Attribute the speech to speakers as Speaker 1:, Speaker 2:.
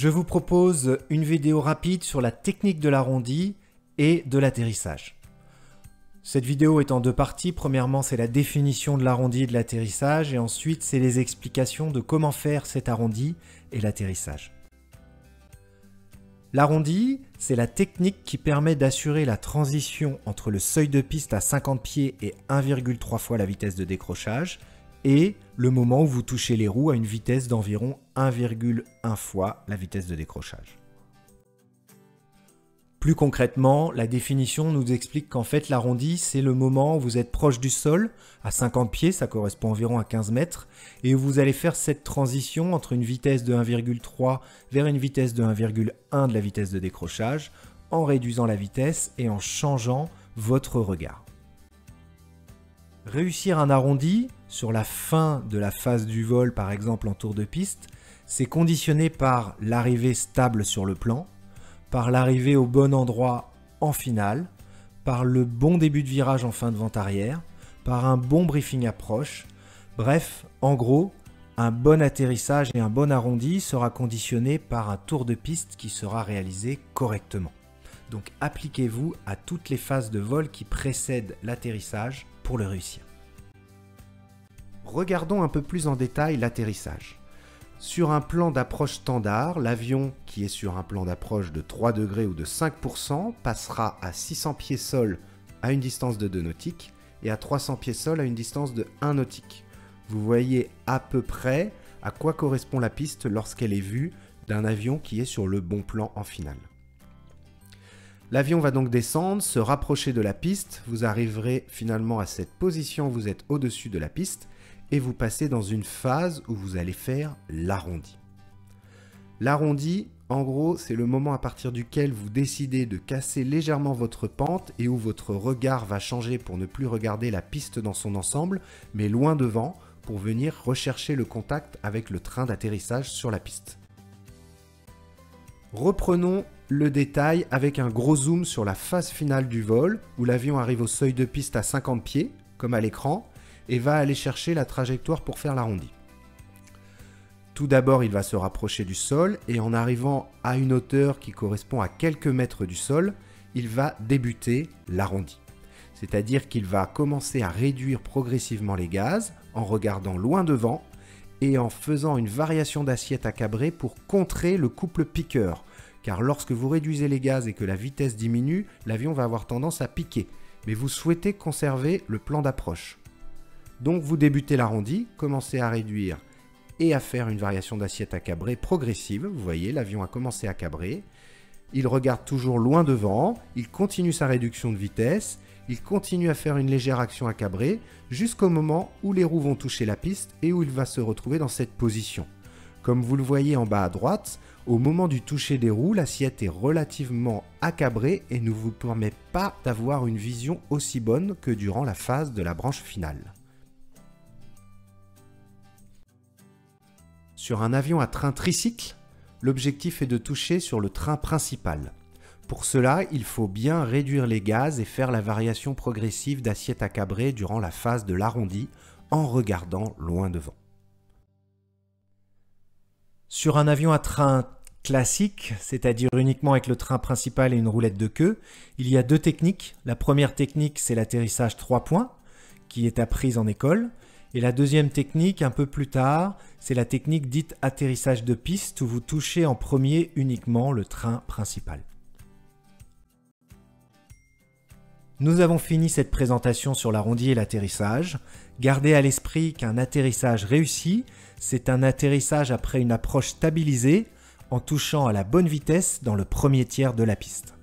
Speaker 1: Je vous propose une vidéo rapide sur la technique de l'arrondi et de l'atterrissage. Cette vidéo est en deux parties. Premièrement, c'est la définition de l'arrondi et de l'atterrissage et ensuite, c'est les explications de comment faire cet arrondi et l'atterrissage. L'arrondi, c'est la technique qui permet d'assurer la transition entre le seuil de piste à 50 pieds et 1,3 fois la vitesse de décrochage et le moment où vous touchez les roues à une vitesse d'environ 1,1 fois la vitesse de décrochage. Plus concrètement, la définition nous explique qu'en fait l'arrondi, c'est le moment où vous êtes proche du sol, à 50 pieds, ça correspond environ à 15 mètres, et où vous allez faire cette transition entre une vitesse de 1,3 vers une vitesse de 1,1 de la vitesse de décrochage, en réduisant la vitesse et en changeant votre regard. Réussir un arrondi sur la fin de la phase du vol, par exemple en tour de piste, c'est conditionné par l'arrivée stable sur le plan, par l'arrivée au bon endroit en finale, par le bon début de virage en fin de vente arrière, par un bon briefing approche. Bref, en gros, un bon atterrissage et un bon arrondi sera conditionné par un tour de piste qui sera réalisé correctement. Donc appliquez-vous à toutes les phases de vol qui précèdent l'atterrissage pour le réussir. Regardons un peu plus en détail l'atterrissage. Sur un plan d'approche standard, l'avion qui est sur un plan d'approche de 3 degrés ou de 5% passera à 600 pieds sol à une distance de 2 nautiques et à 300 pieds sol à une distance de 1 nautique. Vous voyez à peu près à quoi correspond la piste lorsqu'elle est vue d'un avion qui est sur le bon plan en finale. L'avion va donc descendre, se rapprocher de la piste, vous arriverez finalement à cette position où vous êtes au-dessus de la piste et vous passez dans une phase où vous allez faire l'arrondi. L'arrondi, en gros, c'est le moment à partir duquel vous décidez de casser légèrement votre pente et où votre regard va changer pour ne plus regarder la piste dans son ensemble, mais loin devant pour venir rechercher le contact avec le train d'atterrissage sur la piste. Reprenons le détail avec un gros zoom sur la phase finale du vol où l'avion arrive au seuil de piste à 50 pieds, comme à l'écran, et va aller chercher la trajectoire pour faire l'arrondi. Tout d'abord, il va se rapprocher du sol et en arrivant à une hauteur qui correspond à quelques mètres du sol, il va débuter l'arrondi. C'est-à-dire qu'il va commencer à réduire progressivement les gaz en regardant loin devant et en faisant une variation d'assiette à cabrer pour contrer le couple piqueur. Car lorsque vous réduisez les gaz et que la vitesse diminue, l'avion va avoir tendance à piquer. Mais vous souhaitez conserver le plan d'approche. Donc vous débutez l'arrondi, commencez à réduire et à faire une variation d'assiette à cabrer progressive. Vous voyez, l'avion a commencé à cabrer. Il regarde toujours loin devant, il continue sa réduction de vitesse, il continue à faire une légère action à cabrer jusqu'au moment où les roues vont toucher la piste et où il va se retrouver dans cette position. Comme vous le voyez en bas à droite, au moment du toucher des roues, l'assiette est relativement accabrée et ne vous permet pas d'avoir une vision aussi bonne que durant la phase de la branche finale. Sur un avion à train tricycle, l'objectif est de toucher sur le train principal. Pour cela, il faut bien réduire les gaz et faire la variation progressive d'assiette à cabrer durant la phase de l'arrondi en regardant loin devant. Sur un avion à train classique, c'est-à-dire uniquement avec le train principal et une roulette de queue, il y a deux techniques. La première technique, c'est l'atterrissage 3 points, qui est apprise en école. Et la deuxième technique, un peu plus tard, c'est la technique dite atterrissage de piste, où vous touchez en premier uniquement le train principal. Nous avons fini cette présentation sur l'arrondi et l'atterrissage. Gardez à l'esprit qu'un atterrissage réussi, c'est un atterrissage après une approche stabilisée en touchant à la bonne vitesse dans le premier tiers de la piste.